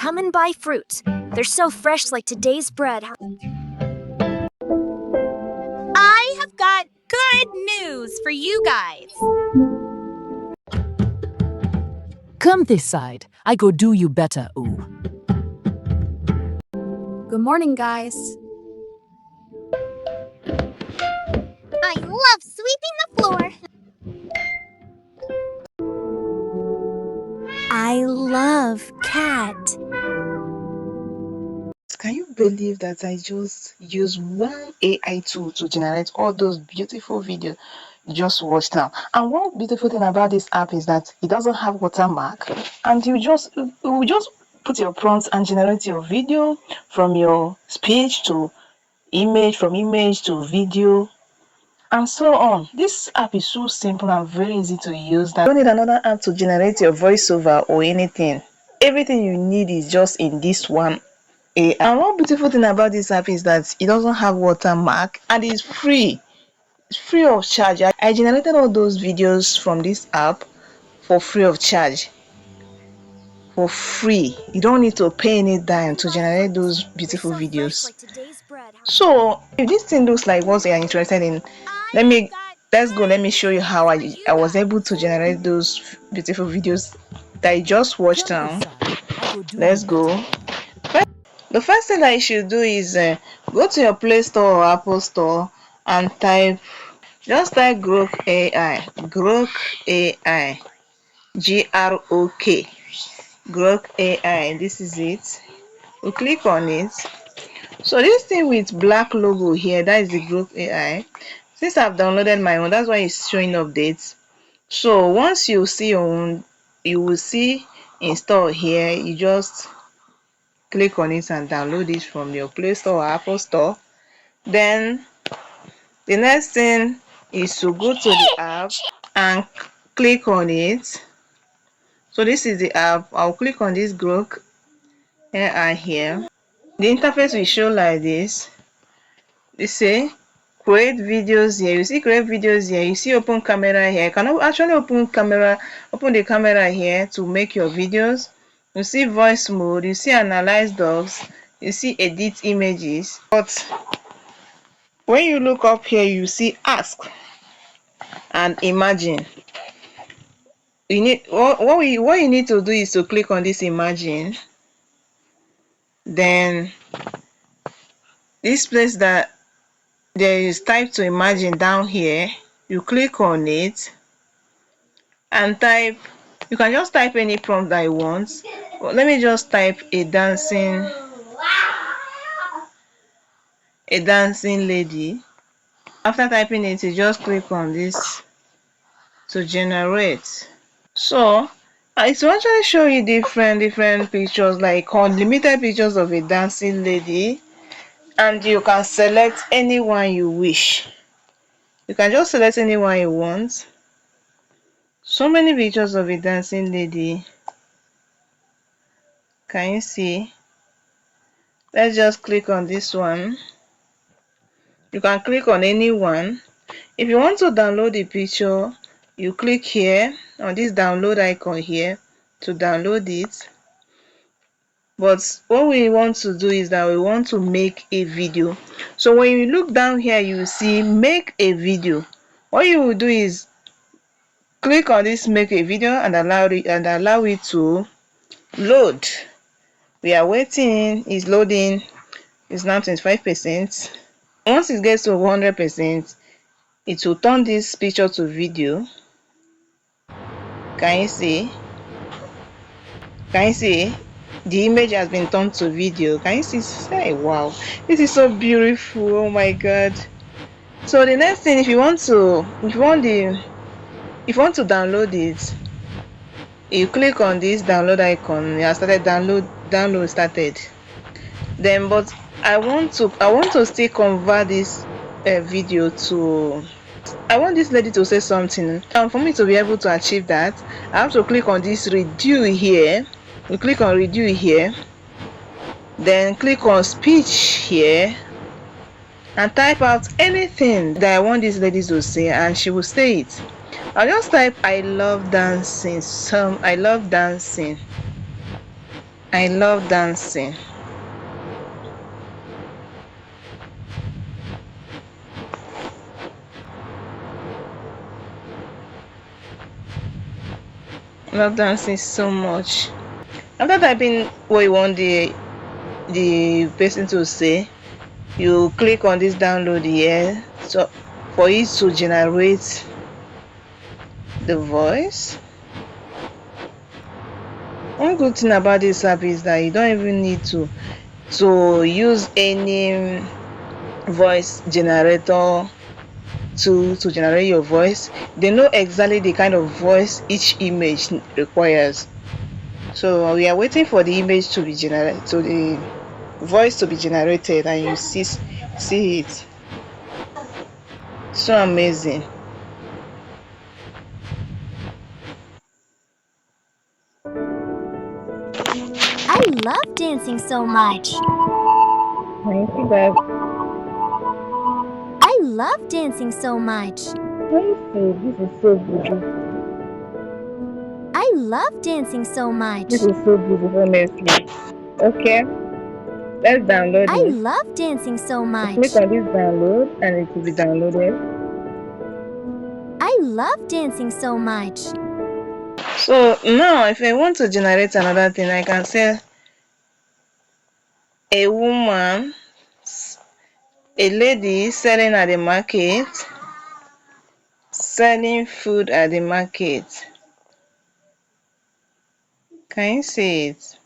come and buy fruit. They're so fresh like today's bread. I have got good news for you guys. Come this side. I go do you better, ooh. Good morning, guys. I love sweeping the floor. I love cat. Can you believe that I just used one AI tool to generate all those beautiful videos you just watched now? And one beautiful thing about this app is that it doesn't have watermark, and you just put your prompts and generate your video from your speech to image, from image to video, and so on. This app is so simple and very easy to use that you don't need another app to generate your voiceover or anything. Everything you need is just in this one. And one beautiful thing about this app is that it doesn't have watermark and it's free. It's free of charge. I generated all those videos from this app for free of charge. For free. You don't need to pay any dime to generate those beautiful videos. So if this thing looks like what you're interested in, let's go. Let me show you how I was able to generate those beautiful videos that I just watched now. Let's go. The first thing that you should do is go to your Play Store or Apple Store and just type Grok AI. Grok AI. Grok. Grok AI. This is it. We click on it. So this thing with black logo here, that is the Grok AI. Since I've downloaded my own, that's why it's showing updates. So once you see your own, you will see install here. You just click on it and download it from your Play Store or Apple Store. Then the next thing is to go to the app and click on it. So this is the app. I'll click on this Grok AI here. The interface will show like this. They say create videos here. You see create videos here. You see open camera here. You can actually open the camera here to make your videos. You see voice mode, you see analyze docs, you see edit images. But when you look up here, you see ask and imagine. You need what you need to do is to click on this imagine. Then this place that there is type to imagine down here, you click on it and type. You can just type any prompt that you want. But let me just type a dancing lady. After typing it, you just click on this to generate. So it will actually show you different pictures, like unlimited pictures of a dancing lady, and you can select anyone you wish. You can just select anyone you want. So many pictures of a dancing lady. Can you see? Let's just click on this one. You can click on anyone. If you want to download the picture, you click here on this download icon here to download it. But what we want to do is that we want to make a video. So when you look down here, you see make a video. What you will do is click on this make a video and allow it to load. We are waiting. It's loading. It's now 25%. Once it gets to 100%, it will turn this picture to video. Can you see? Can you see? The image has been turned to video. Can you see? Say, wow, this is so beautiful. Oh my god. So the next thing, if you want to download it, you click on this download icon. You started download started. Then but I want to still convert this video to, I want this lady to say something, and for me to be able to achieve that, I have to click on this redo here. We click on redo here, then click on speech here and type out anything that I want this lady to say, and she will say it. I'll just type I love dancing. I love dancing. I love dancing. I love dancing so much. After typing what you want the person to say, you click on this download here so for it to generate the voice. One good thing about this app is that you don't even need to use any voice generator to generate your voice. They know exactly the kind of voice each image requires. So we are waiting for the image to be generated, to the voice to be generated, and you see it. So amazing. I love dancing so much. Can you see that? I love dancing so much. Can you see? This is so beautiful. I love dancing so much. This is so beautiful, honestly. Okay, let's download I it. love dancing so much. Click on this download and it will be downloaded. I love dancing so much. So now if I want to generate another thing, I can say a woman, a lady selling at the market, selling food at the market. Can you see it?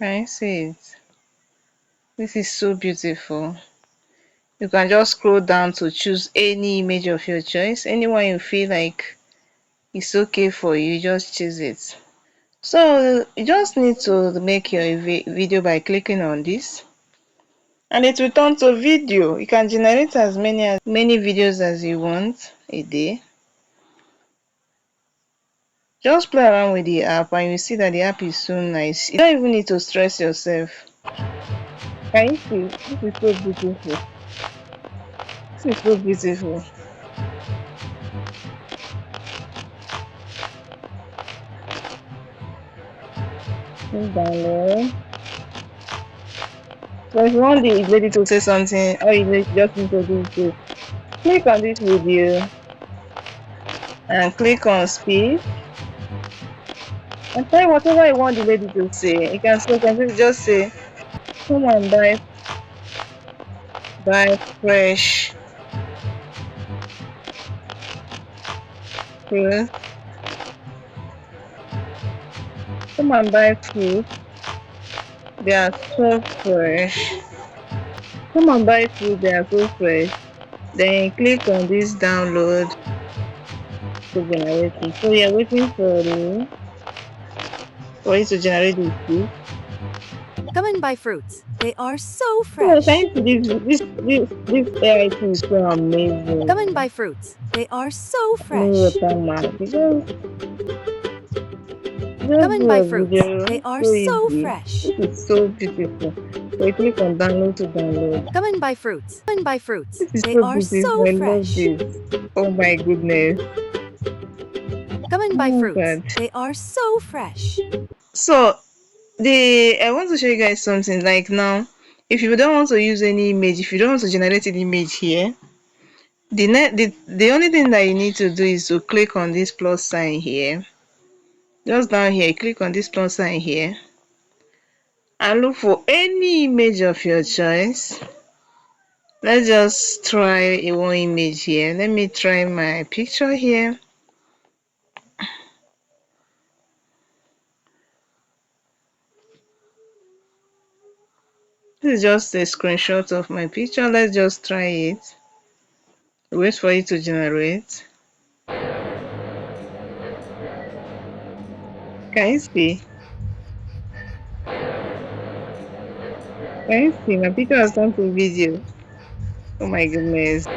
Can you see it? This is so beautiful. You can just scroll down to choose any image of your choice. Anyone you feel like it's okay for you, just choose it. So you just need to make your video by clicking on this, and it will turn to video. You can generate as many videos as you want a day. Just play around with the app and you see that the app is so nice. You don't even need to stress yourself. Can you see? This is so beautiful. This is so beautiful. Let's download. So if you want the lady to say something, all you just need to do is to click on this video and click on speak and tell whatever you want the lady to say. You can just say, come and buy fresh fruit. Come and buy fruit. They are so fresh. Come and buy fruit. They are so fresh. Then click on this download to generate it. So you're waiting for it to generate the fruit. Come and buy fruits. They are so So fresh. can you see this AI tool is so amazing. Come and buy fruits. They are so No fresh. watermark. Come and buy Just fruits. video They are so so easy. fresh. This is so beautiful. So you click on download to download. Come and buy fruits. Come and buy fruits. This is They so are beautiful. so I love fresh. this. Oh my goodness. Come and buy Oh fruits. God. They are so fresh. So I want to show you guys something. Like now, if you don't want to use any image, if you don't want to generate an image here, the only thing that you need to do is to click on this plus sign here. Just down here, click on this plus sign here and look for any image of your choice. Let's just try a one image here. Let me try my picture here. This is just a screenshot of my picture. Let's just try it. Wait for it to generate. Can you see? Can you see? My picture has turned to video. Oh my goodness. So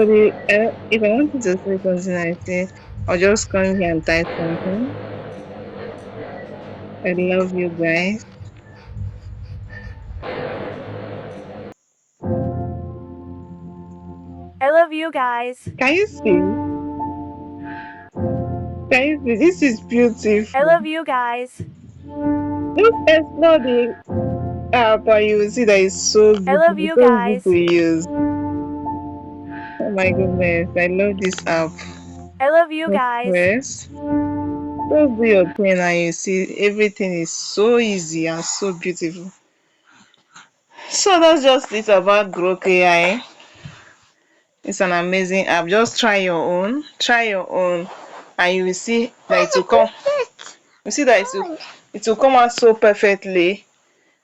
if I wanted to say something, I say, I'll just come here and type something. I love you guys. I love you guys. Can you see? Can you see? This is I beautiful. love you guys. Just explore the app and you will see that it's so I love beautiful, you so easy guys. to use. Oh my goodness, I love this app. I love you Just guys. press. Just do your thing and you see everything is so easy and so beautiful. So that's just it about Grok AI. It's an amazing app. Just try your own. Try your own and you will see that it will come. You see that it will come out so perfectly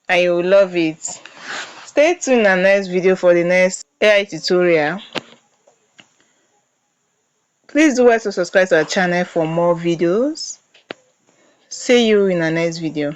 and you will love it. Stay tuned in our next video for the next AI tutorial. Please do well to subscribe to our channel for more videos. See you in our next video.